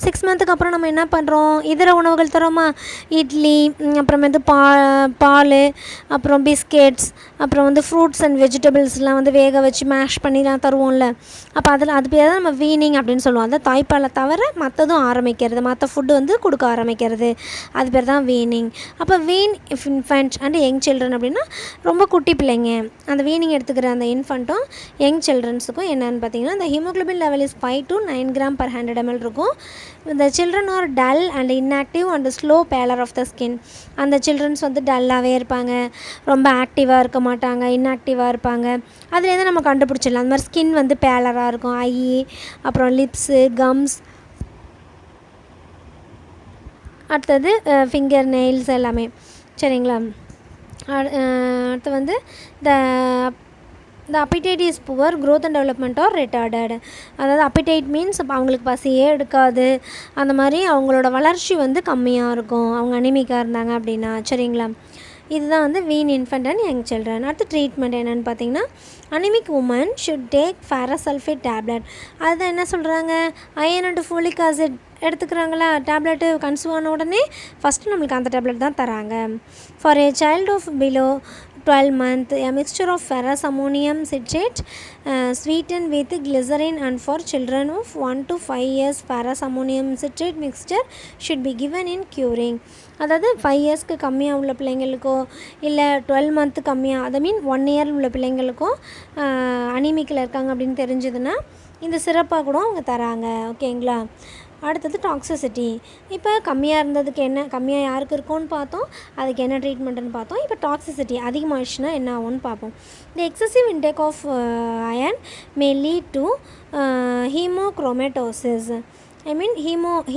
6 monthக்கு அப்புறம் நம்ம என்ன பண்ணுறோம்? இதர உணவுகள் தரோமா? இட்லி, அப்புறம் வந்து பால், அப்புறம் பிஸ்கெட்ஸ், அப்புறம் வந்து ஃப்ரூட்ஸ் அண்ட் வெஜிடபிள்ஸ்லாம் வந்து வேக வச்சு மேஷ் பண்ணிலாம் தருவோம்ல. அப்போ அது பேர் தான் நம்ம வீனிங் அப்படின்னு சொல்லுவோம். அந்த தாய்ப்பாலை தவிர மற்றதும் ஆரம்பிக்கிறது, மற்ற ஃபுட்டு வந்து கொடுக்க ஆரம்பிக்கிறது, அது பேர் தான் வீனிங். வீனிங். அப்போ வீன் இன்ஃபண்ட் அண்ட் யங் சில்ட்ரன் அப்படின்னா ரொம்ப குட்டி பிள்ளைங்க. அந்த வீனிங் எடுத்துக்கிற அந்த இன்ஃபண்ட்டும் யங் சில்ட்ரன்ஸுக்கும் என்னென்னு பார்த்தீங்கன்னா இந்த haemoglobin level is 5 to 9 gram per 100 ml இருக்கும். இந்த children are dull and inactive and slow pallor of the skin. அந்த சில்ட்ரன்ஸ் வந்து டல்லாகவே இருப்பாங்க, ரொம்ப ஆக்டிவாக இருக்க மாட்டாங்க, இன்ஆக்டிவாக இருப்பாங்க. அதுலேருந்து நம்ம கண்டுபிடிச்சிடலாம். அந்த மாதிரி ஸ்கின் வந்து பேலராக இருக்கும், ஐ, அப்புறம் லிப்ஸு, கம்ஸ், அடுத்தது ஃபிங்கர் நெயில்ஸ் எல்லாமே. சரிங்களா? அடுத்து வந்து the appetite is poor, growth and development are retarded. அதாவது appetite means அவங்களுக்கு பசியே எடுக்காது, அந்த மாதிரி அவங்களோட வளர்ச்சி வந்து கம்மியாக இருக்கும் அவங்க அனிமிக்காக இருந்தாங்க அப்படின்னா. சரிங்களா? இதுதான் வந்து wean infant and young children. அடுத்து ட்ரீட்மெண்ட் என்னென்னு பார்த்தீங்கன்னா anaemic woman should take ferrous sulphate tablet. அதுதான் என்ன சொல்கிறாங்க, அயன் அண்ட் ஃபோலிக் ஆசிட் எடுத்துக்கிறாங்களா டேப்லெட்டு கன்சூவ் ஆன உடனே ஃபஸ்ட்டு நம்மளுக்கு அந்த டேப்லெட் தான் தராங்க. For a child of below 12 months, a mixture of ferrous ammonium citrate sweetened with glycerin, and for children of 1 to 5 years ferrous ammonium citrate mixture should be given in curing. அதாவது 5 இயர்ஸ்க்கு கம்மியாக உள்ள பிள்ளைங்களுக்கோ இல்லை 12 month கம்மியாக, அதை மீன் 1 year உள்ள பிள்ளைங்களுக்கோ அனிமிக்கில் இருக்காங்க அப்படின்னு தெரிஞ்சதுன்னா இந்த சிறப்பாக கூட அவங்க தராங்க. ஓகேங்களா? அடுத்தது டாக்ஸிசிட்டி. இப்போ கம்மியாக இருந்ததுக்கு என்ன, கம்மியாக யாருக்கு இருக்கும்னு பார்த்தோம், அதுக்கு என்ன ட்ரீட்மெண்ட்டுன்னு பார்த்தோம். இப்போ டாக்ஸிசிட்டி அதிகமாகிடுச்சுன்னா என்ன ஆகும்னு பார்ப்போம். The excessive intake of iron may lead to haemochromatosis. I mean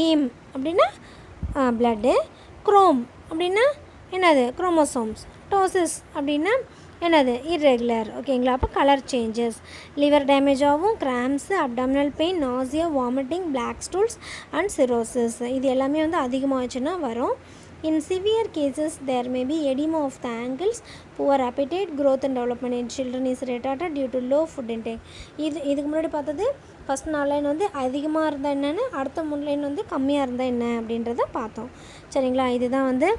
haem அப்படின்னா பிளட்டு, குரோம் அப்படின்னா என்னது குரோமோசோம்ஸ், டோசிஸ் அப்படின்னா என்னது இர்ரெகுலர். ஓகேங்களா? அப்போ கலர் சேஞ்சஸ், லிவர் டேமேஜ் ஆகும், cramps, abdominal pain, nausea, vomiting, black stools and cirrhosis. இது எல்லாமே வந்து அதிகமாகச்சுன்னா வரும். In severe cases, there may be edema of the ankles, poor appetite, growth and development in children is retarded due to low food intake. இதுக்கு முன்னாடி பார்த்தது first 4 line வந்து அதிகமாக இருந்தால் என்னென்னு, அடுத்த 3 லைன் வந்து கம்மியாக இருந்தால் என்ன அப்படின்றத பார்த்தோம். சரிங்களா? இதுதான் வந்து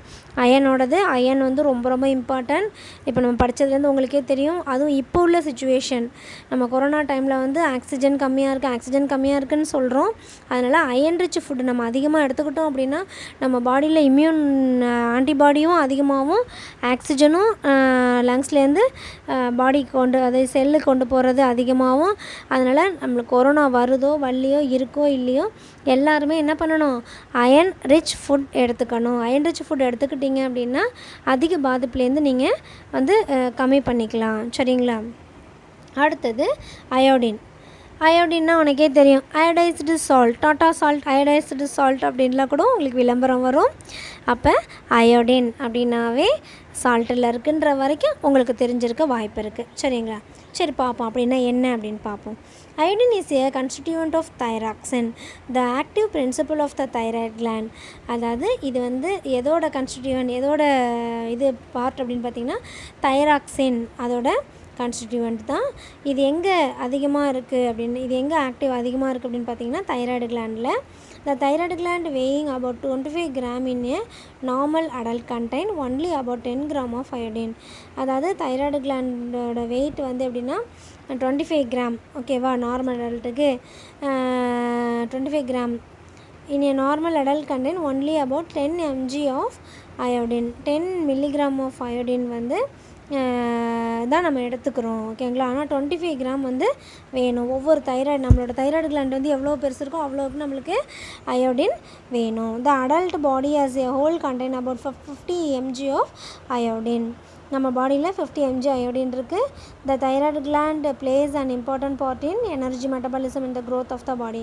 அயனோடது. அயன் வந்து ரொம்ப ரொம்ப இம்பார்ட்டன்ட். இப்போ நம்ம படித்ததுலேருந்து உங்களுக்கே தெரியும். அதுவும் இப்போ உள்ள சுச்சுவேஷன், நம்ம கொரோனா டைமில் வந்து ஆக்சிஜன் கம்மியாக இருக்குதுன்னு சொல்கிறோம். அதனால் அயன் ரிச் ஃபுட்டு நம்ம அதிகமாக எடுத்துக்கிட்டோம் அப்படின்னா நம்ம பாடியில் இம்யூன் ஆன்டிபாடியும் அதிகமாகவும், ஆக்சிஜனும் லங்ஸ்லேருந்து பாடிக்கு அதை செல்லுக்கு கொண்டு போகிறது அதிகமாகவும். அதனால் நம்மளுக்கு கொரோனா வருதோ வரலையோ இருக்கோ இல்லையோ எல்லாருமே என்ன பண்ணணும், அயன் ரிச் ஃபுட் எடுத்துக்கணும். அயன் ரிச் ஃபுட் எடுத்துக்கிட்டிங்க அப்படின்னா அதிக பாதிப்புலேருந்து நீங்கள் வந்து கம்மி பண்ணிக்கலாம். சரிங்களா? அடுத்தது அயோடின். அயோடின்னா உனக்கே தெரியும், iodised salt, tata salt, iodised salt அப்படின்லாம் கூட உங்களுக்கு விளம்பரம் வரும். அப்போ அயோடின் அப்படின்னாவே சால்ட்டில் இருக்குன்ற வரைக்கும் உங்களுக்கு தெரிஞ்சிருக்க வாய்ப்பு இருக்குது. சரிங்களா? சரி பார்ப்போம் அப்படின்னா என்ன அப்படின்னு பார்ப்போம். Iodine is a constituent of thyroxine, the active principle of the thyroid gland. அதாவது இது வந்து எதோட கன்ஸ்டிடியூவன்ட், எதோட இது பார்ட் அப்படின்னு பார்த்திங்கன்னா தைராக்சின் அதோட கான்ஸ்டிடியூவன்ட் தான். இது எங்கே அதிகமாக இருக்குது அப்படின்னு, இது எங்கே ஆக்டிவ் அதிகமாக இருக்குது அப்படின்னு பார்த்தீங்கன்னா thyroid கிளாண்டில். The thyroid gland weighing about 25 gram in a normal adult contain only about 10 gram of iodine. அதாவது தைராய்டு கிளாண்டோட வெயிட் வந்து எப்படின்னா 25 கிராம். ஓகேவா? நார்மல் அடல்ட்டுக்கு 25 gram. In a normal adult contain only about 10 mg of iodine. 10 milligram of iodine வந்து தான் நம்ம எடுத்துக்கிறோம். ஓகேங்களா? ஆனால் 25 கிராம் வந்து வேணும். ஒவ்வொரு தைராய்டு, நம்மளோட தைராய்டு கிளாண்ட் வந்து எவ்வளோ பெருசு இருக்கோ அவ்வளோக்கு நம்மளுக்கு அயோடின் வேணும். The adult body as a whole contain about 50 mg of iodine. நம்ம பாடியில் 50 mg அயோடின் இருக்குது. The thyroid gland plays an important part in energy metabolism in the growth of the body.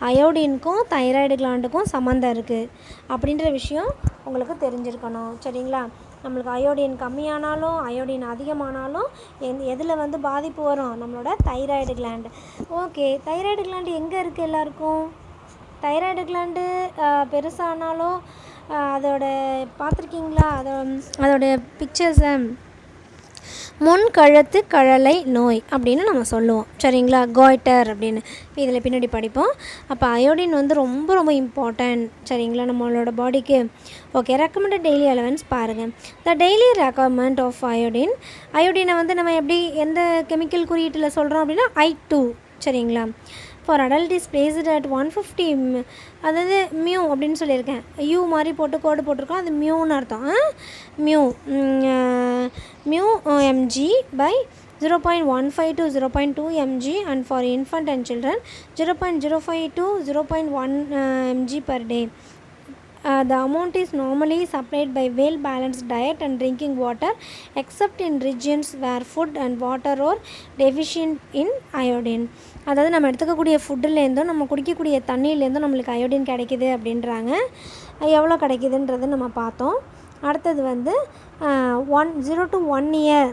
அயோடினுக்கும் தைராய்டு கிளாண்டுக்கும் சம்மந்தம் இருக்குது அப்படின்ற விஷயம் உங்களுக்கு தெரிஞ்சிருக்கணும். சரிங்களா? நம்மளுக்கு அயோடின் கம்மியானாலும் அயோடின் அதிகமானாலும் எதில் வந்து பாதிப்பு வரும், நம்மளோட thyroid gland. Okay, thyroid gland எங்கே இருக்குது எல்லாருக்கும்? தைராய்டு கிளாண்டு பெருசானாலும் அதோட பார்த்துருக்கீங்களா? அதோட பிக்சர்ஸை முன்கழுத்து கழலை நோய் அப்படின்னு நம்ம சொல்லுவோம். சரிங்களா? காய்டர் அப்படின்னு இதில் பின்னாடி படிப்போம். அப்போ அயோடின் வந்து ரொம்ப ரொம்ப இம்பார்ட்டன்ட். சரிங்களா? நம்மளோட பாடிக்கு. ஓகே, ரெக்கமெண்டட் டெய்லி அலவன்ஸ் பாருங்கள். The daily recommend of iodine. அயோடினை வந்து நம்ம எப்படி எந்த கெமிக்கல் குறியீட்டில் சொல்கிறோம் அப்படின்னா I2. சரிங்களா? For adult is placed at 150 அதாவது மியூ அப்படின்னு சொல்லியிருக்கேன். யூ மாதிரி போட்டு கோடு போட்டிருக்கோம், அது மியூன்னு அர்த்தம். Mu mg by 0.15 to 0.2 mg and for infant and children 0.05 to 0.1 mg per day. The amount is normally supplied by well-balanced diet and drinking water except in regions where food and water are deficient in iodine. அதாவது நம்ம எடுத்துக்கக்கூடிய ஃபுட்டுலேருந்தும் நம்ம குடிக்கக்கூடிய தண்ணியிலேருந்தும் நம்மளுக்கு iodine கிடைக்கிது அப்படின்றாங்க. எவ்வளோ கிடைக்கிதுன்றது நம்ம பார்த்தோம். அடுத்தது வந்து 0 to 1 year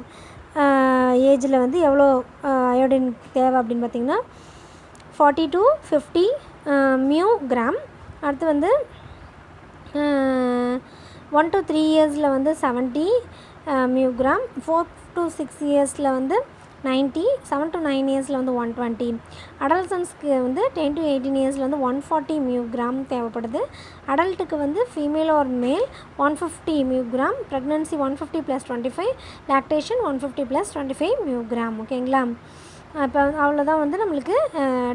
ஏஜில் வந்து எவ்வளோ அயோடின் தேவை அப்படின்னு பார்த்திங்கன்னா 40 to 50 மியூ கிராம். அடுத்து வந்து 1 to 3 இயர்ஸில் வந்து 70 மியூ கிராம். 4 to 6 இயர்ஸில் வந்து 90. 7 to 9 இயர்ஸில் வந்து 120. அடல்சன்ஸ்க்கு வந்து 10 to 18 இயர்ஸில் வந்து 140 மியூ கிராம் தேவைப்படுது. அடல்ட்டுக்கு வந்து ஃபீமேல் ஆர் மேல் 150 mu gram. Pregnancy 150 + 25. Lactation 150 + 25 mu gram. ஓகேங்களா? இப்போ அவ்வளோதான் வந்து நம்மளுக்கு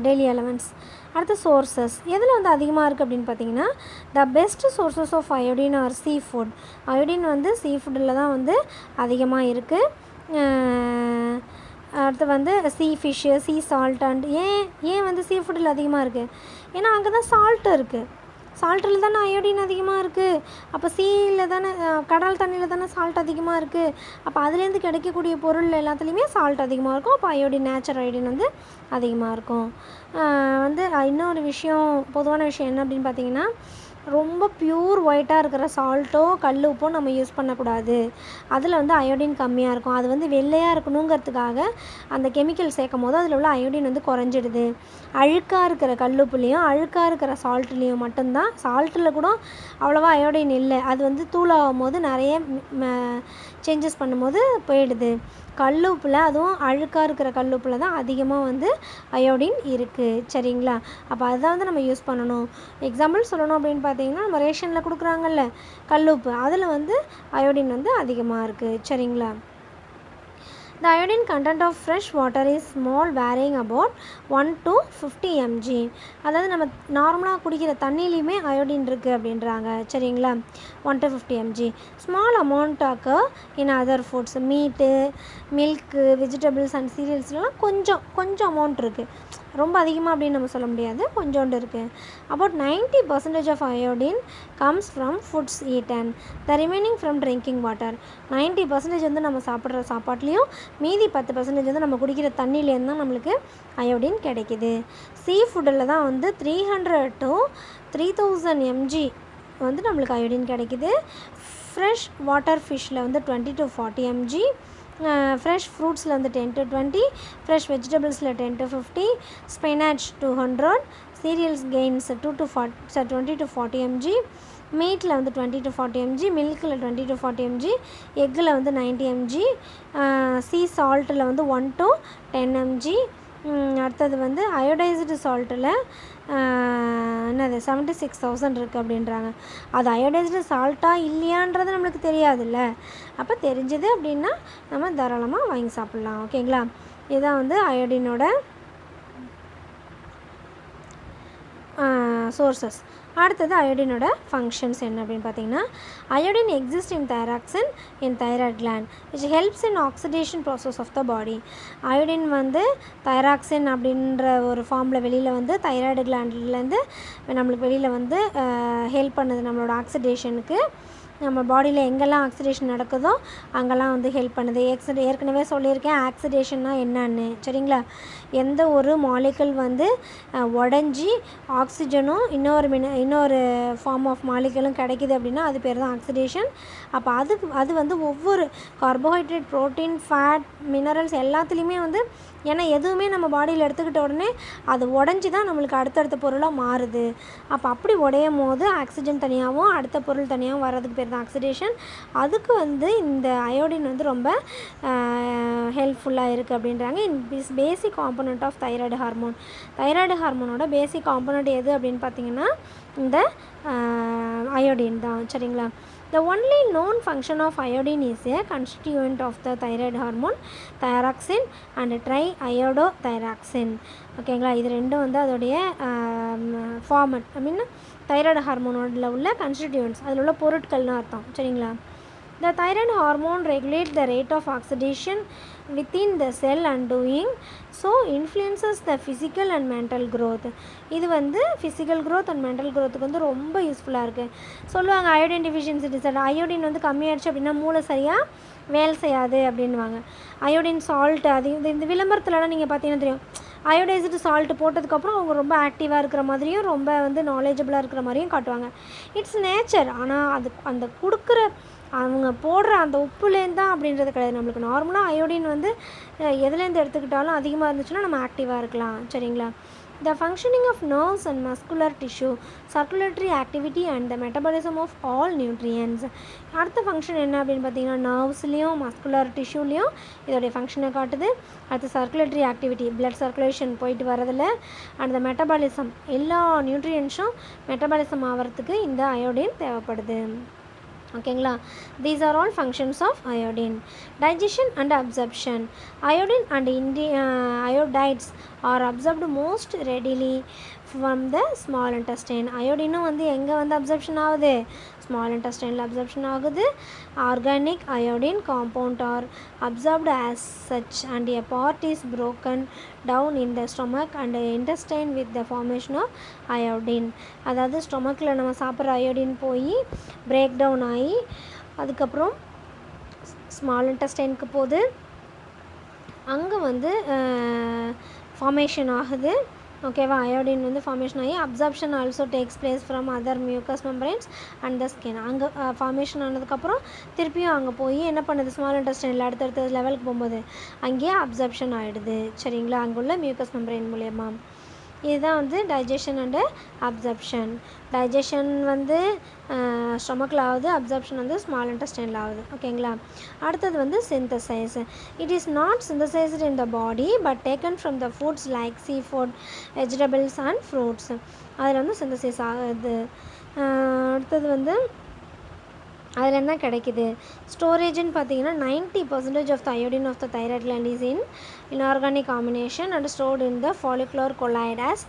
டெய்லி அலவன்ஸ். அடுத்து சோர்ஸஸ் எதில் வந்து அதிகமாக இருக்குது அப்படின்னு பார்த்தீங்கன்னா the best sources of iodine are sea food. Iodine வந்து சீ ஃபுட்டில் தான் வந்து அதிகமாக இருக்குது. அடுத்து வந்து sea fish, sea salt and ஏன் வந்து சீ ஃபுட்டில் அதிகமாக இருக்குது? ஏன்னா அங்கே தான் சால்ட்டு இருக்குது. சால்ட்டில் தானே அயோடின் அதிகமாக இருக்குது. அப்போ சீயில் தானே, கடல் தண்ணியில் தானே சால்ட் அதிகமாக இருக்குது. அப்போ அதுலேருந்து கிடைக்கக்கூடிய பொருள் எல்லாத்துலேயுமே சால்ட் அதிகமாக இருக்கும். அப்போ அயோடின், நேச்சுரல் அயோடின் வந்து அதிகமாக இருக்கும். வந்து இன்னொரு விஷயம், பொதுவான விஷயம் என்ன அப்படின்னு பார்த்தீங்கன்னா ரொம்ப ப்யூர் ஒயிட்டாக இருக்கிற சால்ட்டோ கல் உப்போ நம்ம யூஸ் பண்ணக்கூடாது. அதில் வந்து அயோடின் கம்மியாக இருக்கும். அது வந்து வெள்ளையாக இருக்கணுங்கிறதுக்காக அந்த கெமிக்கல் சேர்க்கும் போது அதில் உள்ள அயோடின் வந்து குறைஞ்சிடுது. அழுக்காக இருக்கிற கல்லுப்புலேயும் அழுக்காக இருக்கிற சால்ட்லேயும் மட்டும்தான், சால்ட்டில் கூட அவ்வளோவா அயோடின் இல்லை. அது வந்து தூளாகும் போது நிறைய சேஞ்சஸ் பண்ணும்போது போயிடுது. கல்லுப்பில், அதுவும் அழுக்காக இருக்கிற கல்லுப்பில் தான் அதிகமாக வந்து அயோடின் இருக்குது. சரிங்களா? அப்போ அதை வந்து நம்ம யூஸ் பண்ணணும். எக்ஸாம்பிள் சொல்லணும் அப்படின்னு பார்த்தீங்கன்னா நம்ம ரேஷனில் கொடுக்குறாங்கல்ல கல்லுப்பு, அதில் வந்து அயோடின் வந்து அதிகமாக இருக்குது. சரிங்களா? The iodine content of fresh water is small, varying about 1 to 50 mg. அதாவது நம்ம நார்மலாக குடிக்கிற தண்ணியிலையுமே அயோடின் இருக்குது அப்படின்றாங்க. சரிங்களா? 1 to 50 mg. Small amount occur in other foods. மீட்டு, மில்க்கு, வெஜிடபிள்ஸ் அண்ட் சீரியல்ஸ்லாம் கொஞ்சம் அமௌண்ட் இருக்குது. ரொம்ப அதிகமாக அப்படின்னு நம்ம சொல்ல முடியாது, கொஞ்சோண்டு இருக்குது. about 90% of iodine comes from foods eaten, the remaining from drinking water. 90% வந்து நம்ம சாப்பிட்ற சாப்பாட்லேயும் மீதி 10% வந்து நம்ம குடிக்கிற தண்ணியிலேருந்து தான் நம்மளுக்கு அயோடின் கிடைக்கிது. சீ ஃபுட்டில் தான் வந்து 300 to 3000 mg வந்து நம்மளுக்கு அயோடின் கிடைக்கிது. ஃப்ரெஷ் வாட்டர் ஃபிஷ்ஷில் வந்து 20 to 40 mg. ஃப்ரெஷ் ஃப்ரூட்ஸில் வந்து 10 to 20. ஃப்ரெஷ் வெஜிடபிள்ஸில் 10 to 50. Spinach 200. Cereals grains 20 to 40 mg. மீட்டில் வந்து 20 to 40 mg. மில்கில் 20 to 40 mg. எக்கில் வந்து 90 mg. சீ சால்ட்டில் வந்து 1 to 10 mg. அடுத்தது வந்து அயோடைஸ்டு சால்ட்டில் என்னது 76,000 இருக்குது அப்படின்றாங்க. அது அயோடைஸ்டு சால்ட்டாக இல்லையான்றது நம்மளுக்கு தெரியாதுல்ல. அப்போ தெரிஞ்சது அப்படின்னா நம்ம தாராளமாக வாங்கி சாப்பிட்லாம். ஓகேங்களா? இதுதான் வந்து அயோடினோட சோர்ஸஸ். அடுத்தது அயோடினோட ஃபங்க்ஷன்ஸ் என்ன அப்படின்னு பார்த்தீங்கன்னா iodine exist in thyroxine in thyroid gland which helps in oxidation process of the body. Iodine வந்து தைராக்சின் அப்படின்ற ஒரு ஃபார்மில் வெளியில் வந்து தைராய்டு கிளாண்ட்லேருந்து நம்மளுக்கு வெளியில் வந்து ஹெல்ப் பண்ணுது நம்மளோட ஆக்சிடேஷனுக்கு. நம்ம பாடியில் எங்கெல்லாம் ஆக்சிடேஷன் நடக்குதோ அங்கெல்லாம் வந்து ஹெல்ப் பண்ணுது. ஏற்கனவே சொல்லியிருக்கேன் ஆக்சிடேஷன்னா என்னன்னு. சரிங்களா? எந்த ஒரு மாலிகுல் வந்து உடஞ்சி ஆக்சிஜனும் இன்னொரு ஃபார்ம் ஆஃப் மாலிகுலும் கிடைக்கிது அப்படின்னா அது பேர் தான் ஆக்சிடேஷன். அப்போ அது வந்து ஒவ்வொரு கார்போஹைட்ரேட், ப்ரோட்டீன், ஃபேட், மினரல்ஸ் எல்லாத்துலேயுமே வந்து, ஏன்னா எதுவுமே நம்ம பாடியில் எடுத்துக்கிட்ட உடனே அது உடஞ்சி தான் நம்மளுக்கு அடுத்தடுத்த பொருளாக மாறுது. அப்போ அப்படி உடையும் போது ஆக்சிஜன் தனியாகவும் அடுத்த பொருள் தனியாகவும் வர்றதுக்கு பேர் தான் ஆக்சிடேஷன். அதுக்கு வந்து இந்த அயோடின் வந்து ரொம்ப ஹெல்ப்ஃபுல்லாக இருக்குது அப்படின்றாங்க. Basic component of thyroid hormone. Thyroid ஹார்மோனோட பேசிக் காம்பனண்ட் எது அப்படின்னு பார்த்தீங்கன்னா இந்த அயோடின் தான். சரிங்களா? The only known function of iodine is a constituent of the thyroid hormone thyroxine and triiodothyroxine. ஓகேங்களா, இது ரெண்டும் வந்து அதோடைய ஃபார்மட் தைராய்டு ஹார்மோனோட உள்ள கன்ஸ்டிடியூன்ஸ், அதில் உள்ள பொருட்கள்னு அர்த்தம். சரிங்களா. The thyroid hormone regulates the rate of oxidation within the cell and doing so influences the physical and mental growth. இது வந்து physical growth and mental growthக்கு வந்து ரொம்ப யூஸ்ஃபுல்லாக இருக்குது. சொல்லுவாங்க அயோடின் டிஃபிஷியன்சி டிசார்டர், அயோடின் வந்து கம்மியாகிடுச்சு அப்படின்னா மூளை சரியாக வேலை செய்யாது அப்படின்வாங்க. அயோடின் சால்ட்டு அது இந்த விளம்பரத்துலலாம் நீங்கள் பார்த்தீங்கன்னா தெரியும், அயோடைஸ்டு சால்ட்டு போட்டதுக்கப்புறம் அவங்க ரொம்ப ஆக்டிவாக இருக்கிற மாதிரியும் ரொம்ப வந்து நாலேஜபிளாக இருக்கிற மாதிரியும் காட்டுவாங்க. It's nature. ஆனால் அது அந்த கொடுக்குற அவங்க போடுற அந்த உப்புலேருந்து தான் அப்படின்றது கிடையாது. நம்மளுக்கு நார்மலாக அயோடின் வந்து எதுலேருந்து எடுத்துக்கிட்டாலும் அதிகமாக இருந்துச்சுன்னா நம்ம ஆக்டிவாக இருக்கலாம். சரிங்களா. The functioning of nerves and muscular tissue, circulatory activity and the metabolism of all nutrients. அடுத்த ஃபங்க்ஷன் என்ன அப்படின்னு பார்த்தீங்கன்னா, நர்வ்ஸ்லேயும் மஸ்குலர் டிஷ்யூலேயும் இதோடைய ஃபங்க்ஷனை காட்டுது. அடுத்து சர்க்குலேட்டரி ஆக்டிவிட்டி, பிளட் சர்க்குலேஷன் போயிட்டு வரதில், அண்ட் த மெட்டபாலிசம், எல்லா நியூட்ரியன்ஸும் மெட்டபாலிசம் ஆகிறதுக்கு இந்த அயோடின் தேவைப்படுது. ஓகேங்களா. These are all functions of iodine. Digestion and absorption. Iodine and iodides are absorbed most readily from the small intestine. அயோடினும் வந்து எங்கே வந்து அப்சர்ப்ஷன் ஆகுது, ஸ்மால் இன்டெஸ்டைனில் அப்சர்ப்ஷன் ஆகுது. Organic iodine compound are absorbed as such and a part is broken down in the stomach and intestine with the formation of iodine. அதாவது ஸ்டொமக்கில் நம்ம சாப்பிட்ற அயோடின் போய் பிரேக் டவுன் ஆகி அதுக்கப்புறம் ஸ்மால் இன்டெஸ்டைனுக்கு போகுது, அங்கே வந்து ஃபார்மேஷன் ஆகுது. ஓகேவா. அயோடின் வந்து ஃபார்மேஷன் ஆகி absorption also takes place from other mucous membranes and the skin. அங்கே ஃபார்மேஷன் ஆனதுக்கப்புறம் திருப்பியும் அங்கே போய் என்ன பண்ணுது, ஸ்மால் இன்டெஸ்டைனில் அடுத்தடுத்த லெவலுக்கு போகும்போது அங்கேயே அப்சர்ப்ஷன் ஆகிடுது. சரிங்களா, அங்கே உள்ள மியூக்கஸ் மெம்பரைன் மூலயமா. இதுதான் வந்து டைஜஷன் அண்டு அப்சர்ப்ஷன். டைஜஷன் வந்து ஸ்டொமக்கில் ஆகுது, அப்சர்ப்ஷன் வந்து ஸ்மால் இன்டெஸ்டைனில் ஆகுது. ஓகேங்களா. அடுத்தது வந்து synthesize. It is not synthesized in the body but taken from the foods like sea food, vegetables and fruits. அதில் வந்து சிந்தசைஸ் ஆகுது. அடுத்தது வந்து அதில் என்ன கிடைக்குது, ஸ்டோரேஜ்னு பார்த்தீங்கன்னா 90% of the iodine of the thyroid gland is in inorganic combination and stored in the follicular colloid as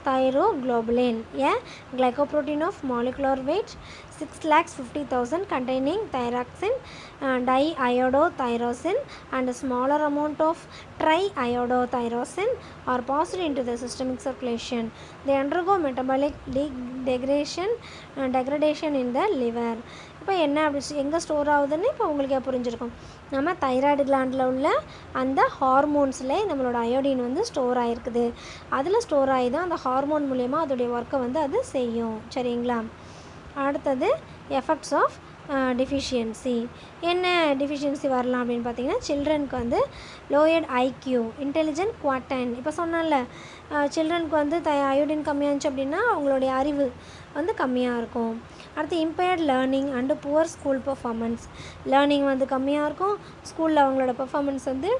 thyroglobulin, a glycoprotein of molecular weight 650,000 containing thyroxine, diiodothyroxine and a smaller amount of triiodothyroxine are passed into the systemic circulation. They undergo metabolic degradation in the liver. இப்போ என்ன அப்படி எங்கே store ஆகுதுன்னு இப்போ உங்களுக்கு புரிஞ்சிருக்கும். நம்ம thyroid கிளாண்டில் உள்ள அந்த ஹார்மோன்ஸில் நம்மளோட அயோடின் வந்து ஸ்டோர் ஆகிருக்குது. அதில் ஸ்டோர் ஆகி தான் அந்த ஹார்மோன் மூலயமா அதோடைய ஒர்க்கை வந்து அது செய்யும். சரிங்களா. அடுத்தது எஃபெக்ட்ஸ் ஆஃப் டிஃபிஷியன்சி. என்ன டிஃபிஷியன்சி வரலாம் அப்படின்னு பார்த்தீங்கன்னா, சில்ட்ரனுக்கு வந்து லோயர்ட் ஐக்யூ, இன்டெலிஜென்ட் குவார்டைன். இப்போ சொன்னால சில்ட்ரனுக்கு வந்து அயோடின் கம்மியாக இருந்துச்சு அப்படின்னா அவங்களுடைய அறிவு வந்து கம்மியாக இருக்கும். அடுத்து impaired learning and poor school performance. Learning வந்து கம்மியாக இருக்கும், ஸ்கூலில் அவங்களோட பர்ஃபார்மன்ஸ் வந்து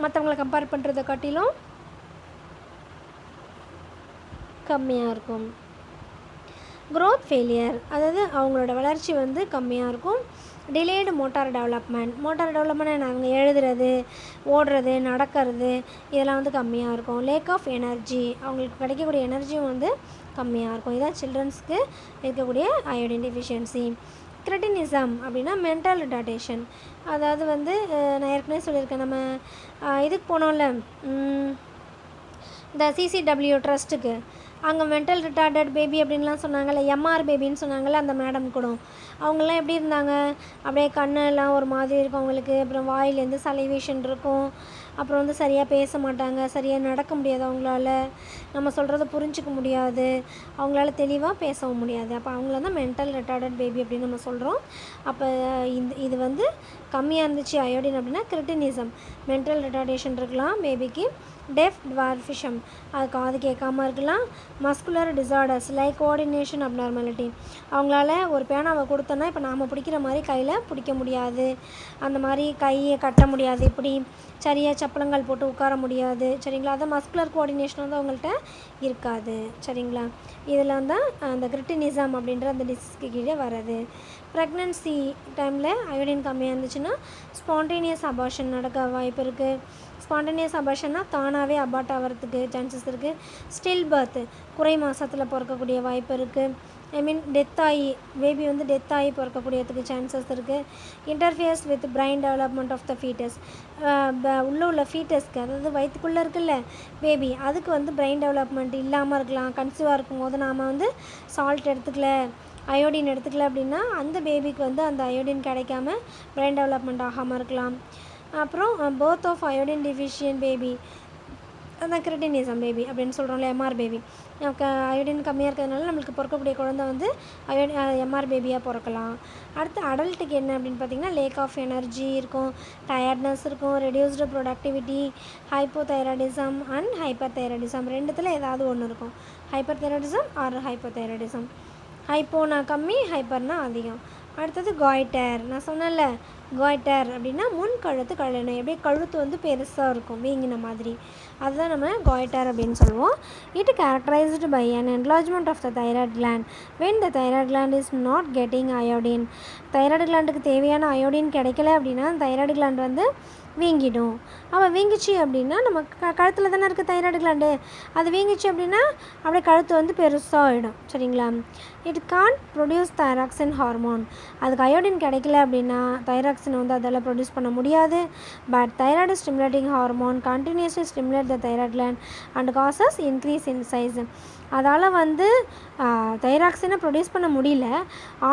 மற்றவங்களை கம்பேர் பண்ணுறதை காட்டிலும் கம்மியாக இருக்கும். க்ரோத் ஃபெயிலியர், அதாவது அவங்களோட வளர்ச்சி வந்து கம்மியாக இருக்கும். டிலேடு மோட்டார் டெவலப்மெண்ட் நாங்கள் எழுதுறது, ஓடுறது, நடக்கிறது இதெல்லாம் வந்து கம்மியாக இருக்கும். லேக் ஆஃப் எனர்ஜி, அவங்களுக்கு கிடைக்கக்கூடிய எனர்ஜியும் வந்து கம்மியாக இருக்கும். இதுதான் சில்ட்ரன்ஸ்க்கு இருக்கக்கூடிய அயோடின் டெஃபிஷியன்சி. கிரெட்டினிசம் அப்படின்னா மென்டல் ரிட்டார்டேஷன். அதாவது வந்து நான் ஏற்கனவே சொல்லியிருக்கேன், நம்ம இதுக்கு போனோம்ல இந்த சிசிடபிள்யூ ட்ரஸ்ட்டுக்கு, அங்கே மென்டல் ரிட்டார்டட் பேபி அப்படின்லாம் சொன்னாங்கல்ல, எம்ஆர் பேபின்னு சொன்னாங்கல்ல அந்த மேடம் கூட. அவங்களாம் எப்படி இருந்தாங்க, அப்படியே கண்ணெல்லாம் ஒரு மாதிரி இருக்கும் அவங்களுக்கு, அப்புறம் வாயிலேருந்து சலைவேஷன் இருக்கும், அப்புறம் வந்து சரியாக பேச மாட்டாங்க, சரியாக நடக்க முடியாது, அவங்களால நம்ம சொல்கிறத புரிஞ்சிக்க முடியாது, அவங்களால தெளிவாக பேசவும் முடியாது. அப்போ அவங்கள தான் மென்டல் ரிட்டார்டட் பேபி அப்படின்னு நம்ம சொல்கிறோம். அப்போ இது வந்து கம்மியாக இருந்துச்சு அயோடின் அப்படின்னா கிரிட்டினிசம், மென்டல் ரிட்டார்டேஷன் இருக்கலாம் பேபிக்கு. டெஃப் டுவார்ஃபிஷம், அது காது கேட்காம இருக்கலாம். Muscular disorders like coordination abnormality, அவங்களால ஒரு பேனாவை கொடுத்தோன்னா இப்போ நாம் பிடிக்கிற மாதிரி கையில் பிடிக்க முடியாது, அந்த மாதிரி கையை கட்ட முடியாது, இப்படி சரியாக சப்பளங்கள் போட்டு உட்கார முடியாது. சரிங்களா, அதை மஸ்குலர் கோஆர்டினேஷன் வந்து அவங்கள்ட்ட இருக்காது. சரிங்களா, இதில் வந்து அந்த கிரிட்டினிசம் அப்படின்ற அந்த டிசீஸ்க்கு கீழே வர்றது. ப்ரெக்னன்சி டைமில் அயோடின் கம்மியாக இருந்துச்சுன்னா ஸ்பான்டேனியஸ் அபார்ஷன் நடக்க வாய்ப்பு இருக்குது. ஸ்பான்டேனியஸ் அபார்ஷன்னா தானாகவே அபார்ட் ஆகிறதுக்கு சான்சஸ் இருக்குது. ஸ்டில் பர்த், குறை மாதத்தில் பிறக்கக்கூடிய வாய்ப்பு இருக்குது. டெத் ஆகி பேபி வந்து டெத் ஆகி பிறக்கக்கூடியதுக்கு சான்சஸ் இருக்குது. Interferes with brain development of the foetus, உள்ள ஃபீட்டஸ்க்கு, அதாவது வயிற்றுக்குள்ளே இருக்குல்ல பேபி, அதுக்கு வந்து பிரைன் டெவலப்மெண்ட் இல்லாமல் இருக்கலாம். கன்சீவாக இருக்கும்போது நாம் வந்து சால்ட் எடுத்துக்கல, அயோடின் எடுத்துக்கல அப்படின்னா அந்த பேபிக்கு வந்து அந்த அயோடின் கிடைக்காம பிரைன் டெவலப்மெண்ட் ஆகாமல் இருக்கலாம். அப்புறம் birth of iodine deficient baby, அந்த கிரிட்டினிசம் பேபி அப்படின்னு சொல்கிறோம்ல, எம்ஆர் பேபி. அயோடின் கம்மியாக இருக்கிறதுனால நம்மளுக்கு பிறக்கக்கூடிய குழந்தை வந்து எம்ஆர் பேபியாக பிறக்கலாம். அடுத்து அடல்ட்டுக்கு என்ன அப்படின்னு பார்த்திங்கன்னா லேக் ஆஃப் எனர்ஜி இருக்கும், டயர்ட்னஸ் இருக்கும், reduced productivity, hypothyroidism and hyperthyroidism, ரெண்டுத்தில் ஏதாவது ஒன்று இருக்கும். Hyperthyroidism or hypothyroidism. ஹைப்போனா கம்மி, ஹைப்பர்னா அதிகம். அடுத்தது காய்டர், நான் சொன்னேன்ல காய்டர் அப்படின்னா முன் கழுத்து கழனு, எப்படியே கழுத்து வந்து பெருசாக இருக்கும் வீங்கின மாதிரி, அதுதான் நம்ம காய்டர் அப்படின்னு சொல்லுவோம். It characterized by an enlargement of the thyroid gland when the thyroid gland is not getting iodine. Thyroid கிளாண்டுக்கு தேவையான அயோடின் கிடைக்கல அப்படின்னா தைராய்டு கிளாண்ட் வந்து வீங்கிடும். அவள் வீங்கிச்சு அப்படின்னா நம்ம கழுத்தில் தானே இருக்குது தைராய்டு கிளாண்டு, அது வீங்கிச்சு அப்படின்னா அப்படியே கழுத்து வந்து பெருசாகிடும். சரிங்களா, it can't produce thyroxine hormone, அதுக்கு அயோடின் கிடைக்கல அப்படின்னா தைராக்சின் வந்து அதால் ப்ரொடியூஸ் பண்ண முடியாது. But thyroid stimulating hormone continuously stimulate the thyroid gland and causes increase in size. அதால் வந்து தைராக்சினை ப்ரொடியூஸ் பண்ண முடியல,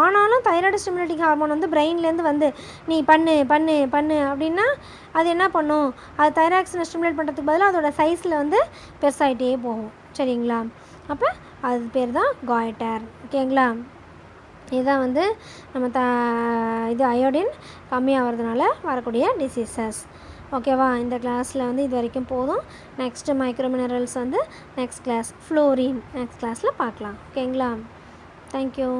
ஆனாலும் தைராய்டு ஸ்டிமுலேட்டிங் ஹார்மோன் வந்து பிரெயின்லேருந்து வந்து நீ பண்ணு பண்ணு பண்ணு அப்படின்னா அது என்ன பண்ணும், அது தைராக்சினை ஸ்டிமுலேட் பண்ணுறதுக்கு பதிலாக அதோட சைஸில் வந்து பெருசாகிட்டே போகும். சரிங்களா, அப்போ அது பேர் தான் காய்டர். ஓகேங்களா, இதுதான் வந்து நம்ம இது அயோடின் கம்மியாகிறதுனால வரக்கூடிய டிசீசஸ். ஓகேவா, இந்த கிளாஸில் வந்து இது வரைக்கும் போதும். நெக்ஸ்ட்டு மைக்ரோ மினரல்ஸ் வந்து நெக்ஸ்ட் கிளாஸ் ஃப்ளோரின் நெக்ஸ்ட் கிளாஸில் பார்க்கலாம். ஓகேங்களா, தேங்க்யூ.